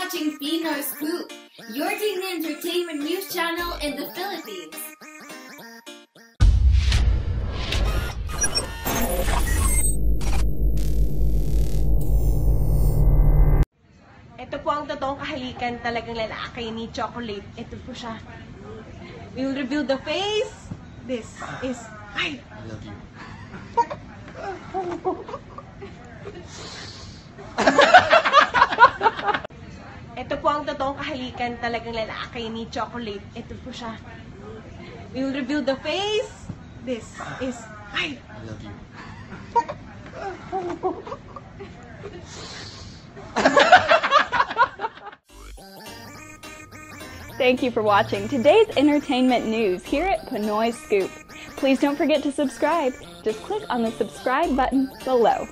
watching Pinoy Scoop, your teen entertainment news channel in the Philippines. Ito po ang totoong kahalikan talagang lalaki ni Chocolate. Ito po siya. We will reveal the face. This is... Ay! I love you. Ito po ang totoong kahalikan talagang lalaki ni Chocolate. Ito po siya. We will reveal the face. This is... Ay! I love you. Thank you for watching today's entertainment news here at Pinoy Scoop. Please don't forget to subscribe. Just click on the subscribe button below.